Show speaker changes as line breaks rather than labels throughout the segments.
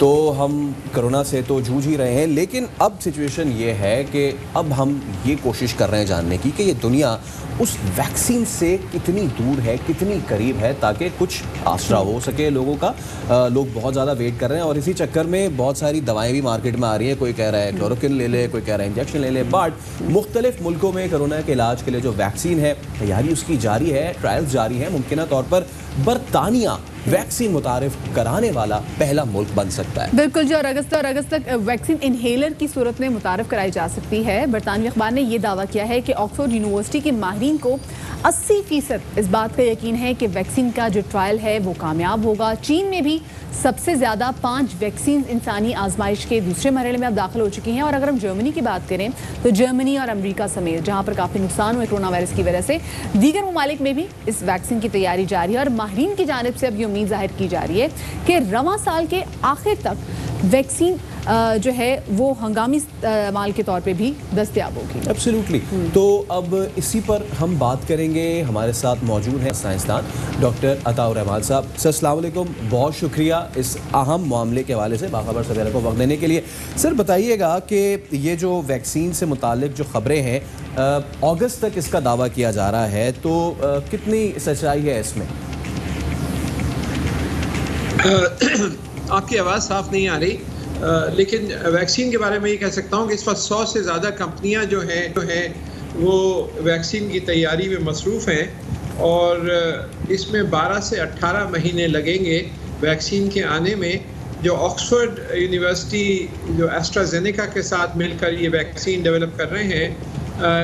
तो हम कोरोना से तो जूझ ही रहे हैं, लेकिन अब सिचुएशन ये है कि अब हम ये कोशिश कर रहे हैं जानने की कि ये दुनिया उस वैक्सीन से कितनी दूर है, कितनी करीब है, ताकि कुछ आसरा हो सके लोगों का। लोग बहुत ज़्यादा वेट कर रहे हैं और इसी चक्कर में बहुत सारी दवाएं भी मार्केट में आ रही हैं। कोई कह रहा है क्लोरोक्विन ले ले, कोई कह रहा है इंजेक्शन ले ले। बट मुख्तलिफ मुल्कों में कोरोना के इलाज के लिए जो वैक्सीन है, तैयारी उसकी जारी है, ट्रायल्स जारी हैं। मुमकिन तौर पर बरतानिया वैक्सीन मुतारिफ कराने वाला पहला मुल्क बन सकता है।
बिल्कुल जी, और अगस्त तक वैक्सीन इनहेलर की सूरत में मुतारिफ कराई जा सकती है। बरतानवी अखबार ने यह दावा किया है कि ऑक्सफोर्ड यूनिवर्सिटी के माहिरीन को 80% इस बात का यकीन है कि वैक्सीन का जो ट्रायल है वो कामयाब होगा। चीन में भी सबसे ज़्यादा 5 वैक्सीन इंसानी आजमाइश के दूसरे मरहले में अब दाखिल हो चुकी हैं। और अगर हम जर्मनी की बात करें तो जर्मनी और अमेरिका समेत जहाँ पर काफ़ी नुकसान हुए कोरोना वायरस की वजह से, दीगर ममालिक में भी इस वैक्सीन की तैयारी जारी है। और माहिरीन की जानिब से अब ये उम्मीद जाहिर की जा रही है कि रवां साल के आखिर तक वैक्सीन जो है वो हंगामी इस्तेमाल के तौर पे भी दस्तयाब होगी।
एब्सोल्युटली। तो अब इसी पर हम बात करेंगे। हमारे साथ मौजूद हैं साइंसदान डॉक्टर अताउर रहमान साहब। सर अस्सलाम वालेकुम, बहुत शुक्रिया इस अहम मामले के हवाले से बाखबर सवेरा को वक्त देने के लिए। सर बताइएगा कि ये जो वैक्सीन से मुतालिक जो ख़बरें हैं, अगस्त तक इसका दावा किया जा रहा है, तो कितनी सच्चाई है इसमें?
आपकी आवाज़ साफ नहीं आ रही, लेकिन वैक्सीन के बारे में ये कह सकता हूँ कि इस वक्त 100 से ज़्यादा कंपनियाँ जो हैं वो वैक्सीन की तैयारी में मसरूफ़ हैं और इसमें 12 से 18 महीने लगेंगे वैक्सीन के आने में। जो ऑक्सफोर्ड यूनिवर्सिटी जो एस्ट्राजेनेका के साथ मिलकर ये वैक्सीन डेवलप कर रहे हैं,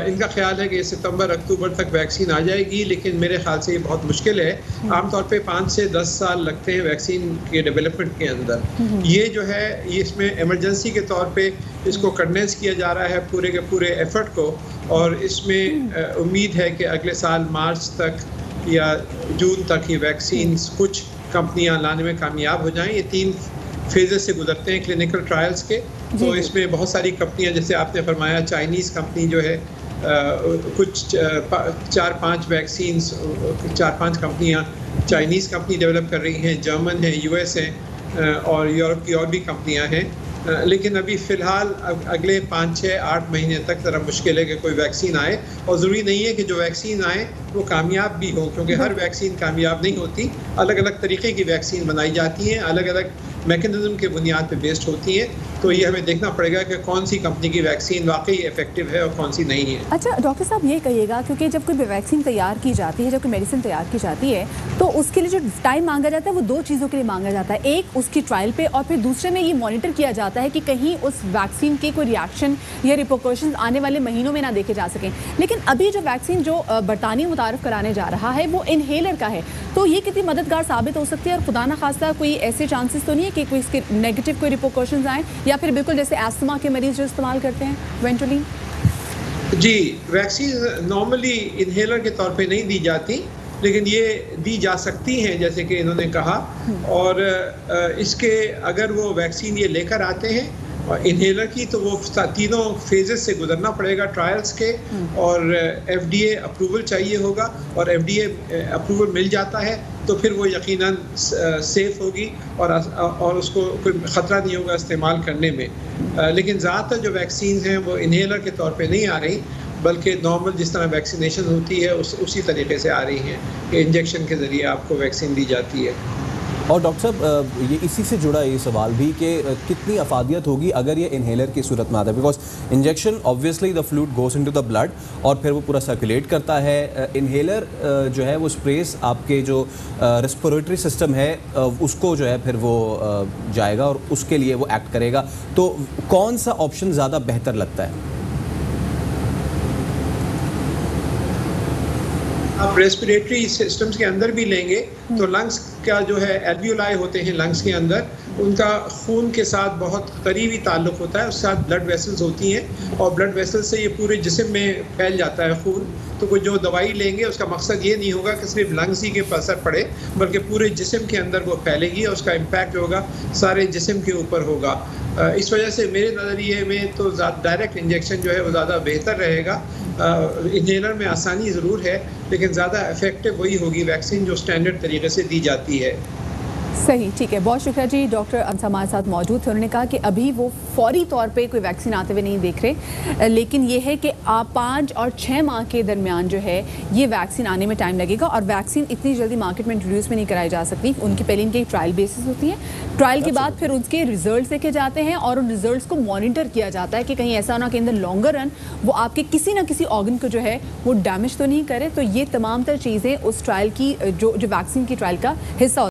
इनका ख्याल है कि सितंबर अक्टूबर तक वैक्सीन आ जाएगी, लेकिन मेरे ख्याल से ये बहुत मुश्किल है। आमतौर पे 5 से 10 साल लगते हैं वैक्सीन के डेवलपमेंट के अंदर। ये जो है ये इसमें इमरजेंसी के तौर पे इसको कंडेंस किया जा रहा है पूरे के पूरे एफर्ट को, और इसमें उम्मीद है कि अगले साल मार्च तक या जून तक ये वैक्सीन कुछ कंपनियाँ लाने में कामयाब हो जाएँ। ये 3 फेजेस से गुजरते हैं क्लिनिकल ट्रायल्स के। तो इसमें बहुत सारी कंपनियां, जैसे आपने फरमाया चाइनीज़ कंपनी जो है कुछ 4-5 वैक्सीन्स 4-5 कंपनियां चाइनीज़ कंपनी डेवलप कर रही हैं, जर्मन है, यूएस है और यूरोप की और भी कंपनियां हैं। लेकिन अभी फ़िलहाल अगले 5-6-8 महीने तक ज़रा मुश्किल है कि कोई वैक्सीन आए, और ज़रूरी नहीं है कि जो वैक्सीन आए वो कामयाब भी हो, क्योंकि हर वैक्सीन कामयाब नहीं होती। अलग अलग तरीके की वैक्सीन बनाई जाती हैं, अलग अलग मैकेनिज्म के बुनियाद पे बेस्ड होती है। तो ये हमें देखना पड़ेगा कि कौन सी कंपनी की वैक्सीन वाकई इफेक्टिव है और कौन सी नहीं है।
अच्छा डॉक्टर साहब, ये कहिएगा, क्योंकि जब कोई वैक्सीन तैयार की जाती है, जब कोई मेडिसिन तैयार की जाती है, तो उसके लिए जो टाइम मांगा जाता है वो 2 चीज़ों के लिए मांगा जाता है। एक उसकी ट्रायल पे, और फिर दूसरे में ये मॉनिटर किया जाता है कि कहीं उस वैक्सीन के कोई रिएक्शन या रिपोर्शंस आने वाले महीनों में ना देखे जा सकें। लेकिन अभी जो वैक्सीन जो बरतानिया मुतारफ़ कराने जा रहा है वो इनहेलर का है, तो ये कितनी मददगार साबित हो सकती है? और खुदा ना खास्ता कोई ऐसे चांसेस तो नहीं है कि कोई इसके नेगेटिव कोई रिपोर्शंस आए, या फिर बिल्कुल जैसे अस्थमा के मरीज जो इस्तेमाल करते हैं वेंटोलिन?
जी, वैक्सीन नॉर्मली इनहेलर के तौर पे नहीं दी जाती, लेकिन ये दी जा सकती हैं जैसे कि इन्होंने कहा। और इसके अगर वो वैक्सीन ये लेकर आते हैं और इनहेलर की, तो वो तीनों फेजेस से गुजरना पड़ेगा ट्रायल्स के, और एफडीए अप्रूवल चाहिए होगा, और एफडीए अप्रूवल मिल जाता है तो फिर वो यकीनन सेफ़ होगी और उसको कोई ख़तरा नहीं होगा इस्तेमाल करने में। लेकिन ज़्यादातर जो वैक्सीन हैं वो इनहेलर के तौर पे नहीं आ रही, बल्कि नॉर्मल जिस तरह वैक्सीनेशन होती है उसी तरीके से आ रही हैं कि इंजेक्शन के ज़रिए आपको वैक्सीन दी जाती है।
और डॉक्टर साहब, ये इसी से जुड़ा ये सवाल भी कि कितनी अफादियत होगी अगर ये इनहेलर की सूरत में आता है? Because injection obviously the fluid goes into the blood और फिर वो पूरा सर्कुलेट करता है। इनहेलर जो है वो स्प्रेस आपके जो रेस्पिरेटरी सिस्टम है उसको जो है फिर वो जाएगा और उसके लिए वो एक्ट करेगा। तो कौन सा ऑप्शन ज़्यादा बेहतर लगता है?
आप रेस्पिरेटरी सिस्टम्स के अंदर भी लेंगे तो लंग्स का जो है एल्वियोलाई होते हैं लंग्स के अंदर, उनका खून के साथ बहुत करीबी ताल्लुक़ होता है, उसके साथ ब्लड वेसल्स होती हैं और ब्लड वेसल्स से ये पूरे जिस्म में फैल जाता है खून। तो कोई जो दवाई लेंगे उसका मकसद ये नहीं होगा कि सिर्फ लंग्स ही के पर असर पड़े, बल्कि पूरे जिस्म के अंदर वो फैलेगी और उसका इम्पैक्ट होगा सारे जिस्म के ऊपर होगा। इस वजह से मेरे नज़रिए में तो डायरेक्ट इंजेक्शन जो है वो ज़्यादा बेहतर रहेगा। इनहेलर में आसानी ज़रूर है, लेकिन ज़्यादा इफेक्टिव वही होगी वैक्सीन जो स्टैंडर्ड तरीके से दी जाती है।
सही, ठीक है, बहुत शुक्रिया जी। डॉक्टर अंसा हमारे साथ मौजूद थे। उन्होंने कहा कि अभी वो फौरी तौर पे कोई वैक्सीन आते हुए नहीं देख रहे, लेकिन ये है कि 5 और 6 माह के दरमियान जो है ये वैक्सीन आने में टाइम लगेगा। और वैक्सीन इतनी जल्दी मार्केट में इंट्रोड्यूस में नहीं कराई जा सकती। उनकी पहले इनकी ट्रायल बेसिस होती है, ट्रायल के बाद फिर उसके रिजल्ट देखे जाते हैं और उन रिजल्ट्स को मॉनिटर किया जाता है कि कहीं ऐसा ना कि इन द लॉन्गर रन वो आपके किसी ना किसी ऑर्गन को जो है वो डैमेज तो नहीं करे। तो ये तमाम तर चीज़ें उस ट्रायल की जो वैक्सीन की ट्रायल का हिस्सा